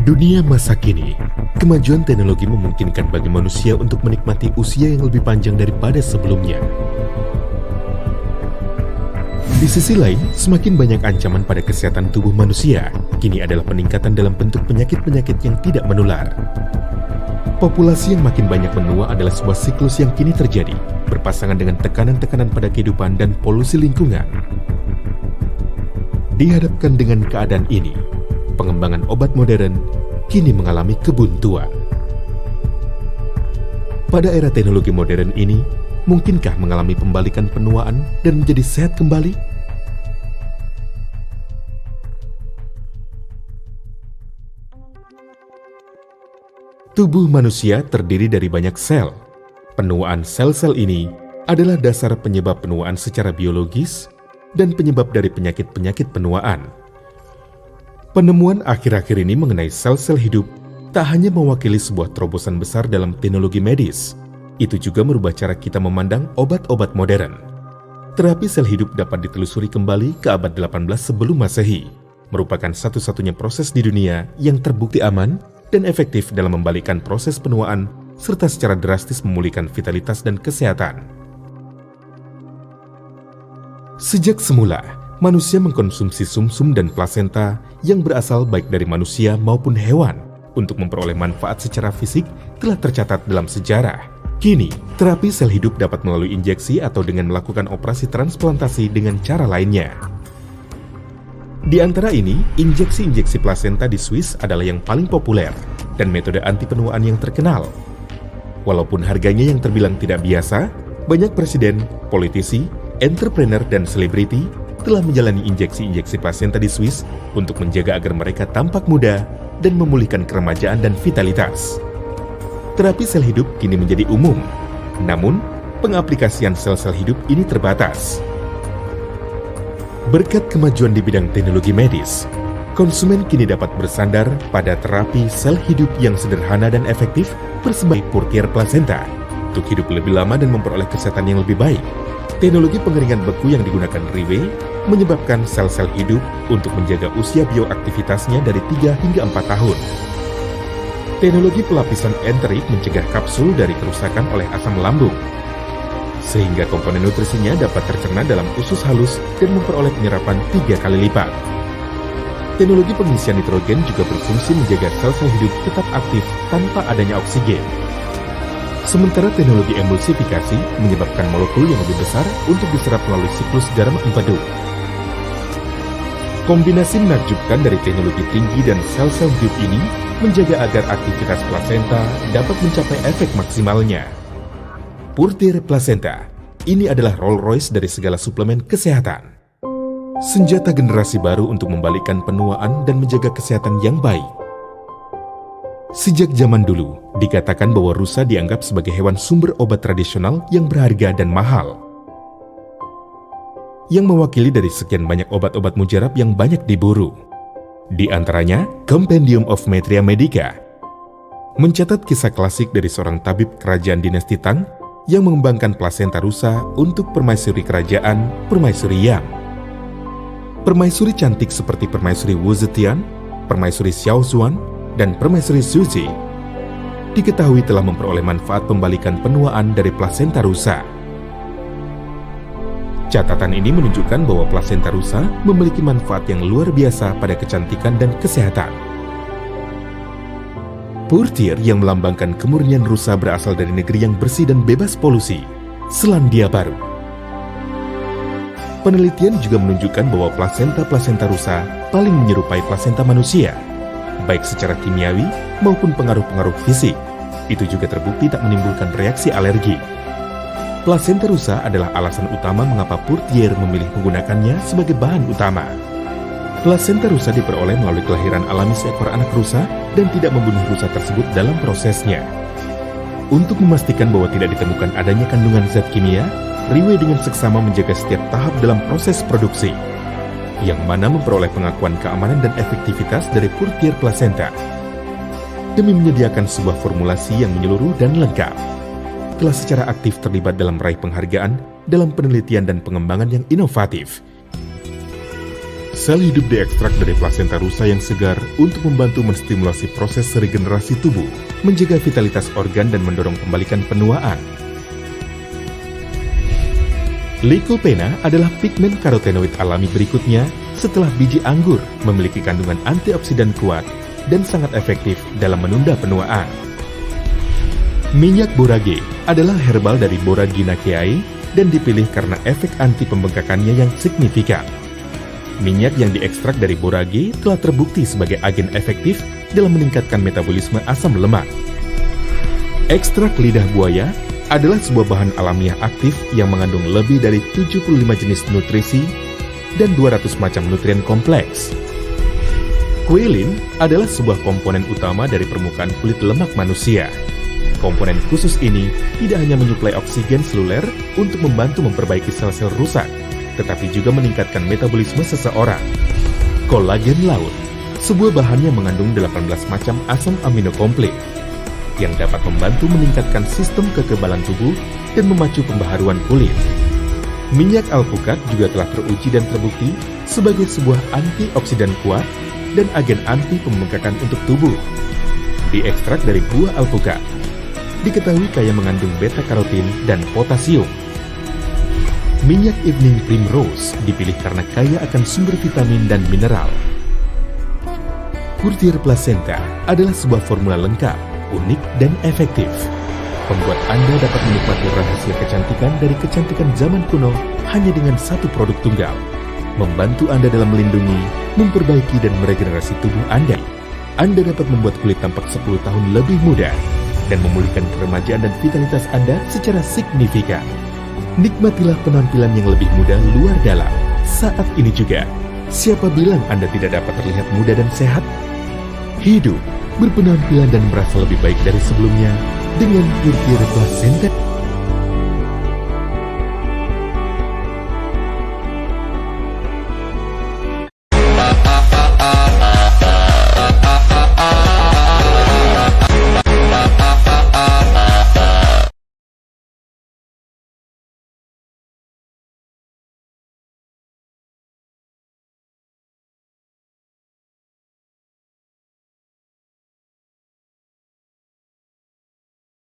Dunia masa kini, kemajuan teknologi memungkinkan bagi manusia untuk menikmati usia yang lebih panjang daripada sebelumnya. Di sisi lain, semakin banyak ancaman pada kesehatan tubuh manusia, kini adalah peningkatan dalam bentuk penyakit-penyakit yang tidak menular. Populasi yang makin banyak menua adalah sebuah siklus yang kini terjadi, berpasangan dengan tekanan-tekanan pada kehidupan dan polusi lingkungan. Dihadapkan dengan keadaan ini, pengembangan obat modern kini mengalami kebuntuan. Pada era teknologi modern ini, mungkinkah mengalami pembalikan penuaan dan menjadi sehat kembali? Tubuh manusia terdiri dari banyak sel. Penuaan sel-sel ini adalah dasar penyebab penuaan secara biologis dan penyebab dari penyakit-penyakit penuaan. Penemuan akhir-akhir ini mengenai sel-sel hidup tak hanya mewakili sebuah terobosan besar dalam teknologi medis, itu juga merubah cara kita memandang obat-obat modern. Terapi sel hidup dapat ditelusuri kembali ke abad 18 sebelum Masehi, merupakan satu-satunya proses di dunia yang terbukti aman dan efektif dalam membalikkan proses penuaan serta secara drastis memulihkan vitalitas dan kesehatan. Sejak semula, manusia mengkonsumsi sumsum dan plasenta yang berasal baik dari manusia maupun hewan untuk memperoleh manfaat secara fisik telah tercatat dalam sejarah. Kini, terapi sel hidup dapat melalui injeksi atau dengan melakukan operasi transplantasi dengan cara lainnya. Di antara ini, injeksi-injeksi plasenta di Swiss adalah yang paling populer dan metode anti penuaan yang terkenal. Walaupun harganya yang terbilang tidak biasa, banyak presiden, politisi, entrepreneur, dan selebriti telah menjalani injeksi-injeksi plasenta di Swiss untuk menjaga agar mereka tampak muda dan memulihkan keremajaan dan vitalitas. Terapi sel hidup kini menjadi umum, namun pengaplikasian sel-sel hidup ini terbatas. Berkat kemajuan di bidang teknologi medis, konsumen kini dapat bersandar pada terapi sel hidup yang sederhana dan efektif bersebut Purtier Placenta untuk hidup lebih lama dan memperoleh kesehatan yang lebih baik. Teknologi pengeringan beku yang digunakan Riwe menyebabkan sel-sel hidup untuk menjaga usia bioaktivitasnya dari 3 hingga 4 tahun. Teknologi pelapisan enterik mencegah kapsul dari kerusakan oleh asam lambung, sehingga komponen nutrisinya dapat tercerna dalam usus halus dan memperoleh penyerapan 3 kali lipat. Teknologi pengisian nitrogen juga berfungsi menjaga sel-sel hidup tetap aktif tanpa adanya oksigen. Sementara teknologi emulsifikasi menyebabkan molekul yang lebih besar untuk diserap melalui siklus garam empedu. Kombinasi menakjubkan dari teknologi tinggi dan sel-sel hidup ini menjaga agar aktivitas plasenta dapat mencapai efek maksimalnya. Purtier Placenta, ini adalah Rolls Royce dari segala suplemen kesehatan. Senjata generasi baru untuk membalikkan penuaan dan menjaga kesehatan yang baik. Sejak zaman dulu, dikatakan bahwa rusa dianggap sebagai hewan sumber obat tradisional yang berharga dan mahal, yang mewakili dari sekian banyak obat-obat mujarab yang banyak diburu. Di antaranya, Compendium of Maitreya Medica mencatat kisah klasik dari seorang tabib kerajaan dinasti Tang yang mengembangkan plasenta rusa untuk permaisuri kerajaan Permaisuri Yang. Permaisuri cantik seperti Permaisuri Wu Zetian, Permaisuri Xiao Zuan, dan Permaisuri Suzy diketahui telah memperoleh manfaat pembalikan penuaan dari plasenta rusa. Catatan ini menunjukkan bahwa plasenta rusa memiliki manfaat yang luar biasa pada kecantikan dan kesehatan. Purtier yang melambangkan kemurnian rusa berasal dari negeri yang bersih dan bebas polusi, Selandia Baru. Penelitian juga menunjukkan bahwa plasenta rusa paling menyerupai plasenta manusia, baik secara kimiawi maupun pengaruh-pengaruh fisik. Itu juga terbukti tak menimbulkan reaksi alergi. Plasenta rusa adalah alasan utama mengapa Purtier memilih menggunakannya sebagai bahan utama. Plasenta rusa diperoleh melalui kelahiran alami seekor anak rusa dan tidak membunuh rusa tersebut dalam prosesnya. Untuk memastikan bahwa tidak ditemukan adanya kandungan zat kimia, Riwe dengan seksama menjaga setiap tahap dalam proses produksi, yang mana memperoleh pengakuan keamanan dan efektivitas dari Purtier Placenta. Demi menyediakan sebuah formulasi yang menyeluruh dan lengkap, telah secara aktif terlibat dalam meraih penghargaan dalam penelitian dan pengembangan yang inovatif. Sel hidup diekstrak dari plasenta rusa yang segar untuk membantu menstimulasi proses regenerasi tubuh, menjaga vitalitas organ dan mendorong pembalikan penuaan. Lycopena adalah pigmen karotenoid alami berikutnya setelah biji anggur, memiliki kandungan antioksidan kuat dan sangat efektif dalam menunda penuaan. Minyak borage adalah herbal dari Boraginaceae dan dipilih karena efek anti pembengkakannya yang signifikan. Minyak yang diekstrak dari borage telah terbukti sebagai agen efektif dalam meningkatkan metabolisme asam lemak. Ekstrak lidah buaya adalah sebuah bahan alamiah aktif yang mengandung lebih dari 75 jenis nutrisi dan 200 macam nutrien kompleks. Kuilin adalah sebuah komponen utama dari permukaan kulit lemak manusia. Komponen khusus ini tidak hanya menyuplai oksigen seluler untuk membantu memperbaiki sel-sel rusak, tetapi juga meningkatkan metabolisme seseorang. Kolagen laut, sebuah bahan yang mengandung 18 macam asam amino komplit, yang dapat membantu meningkatkan sistem kekebalan tubuh dan memacu pembaharuan kulit. Minyak alpukat juga telah teruji dan terbukti sebagai sebuah antioksidan kuat dan agen anti pembengkakan untuk tubuh. Diekstrak dari buah alpukat, diketahui kaya mengandung beta-karotin dan potasium. Minyak evening primrose dipilih karena kaya akan sumber vitamin dan mineral. Courtier placenta adalah sebuah formula lengkap, unik, dan efektif. Membuat Anda dapat menikmati rahasia kecantikan dari kecantikan zaman kuno hanya dengan satu produk tunggal. Membantu Anda dalam melindungi, memperbaiki, dan meregenerasi tubuh Anda. Anda dapat membuat kulit tampak 10 tahun lebih muda dan memulihkan keremajaan dan vitalitas Anda secara signifikan. Nikmatilah penampilan yang lebih muda luar dalam saat ini juga. Siapa bilang Anda tidak dapat terlihat muda dan sehat? Hidup, berpenampilan dan merasa lebih baik dari sebelumnya dengan Courtier Placenta.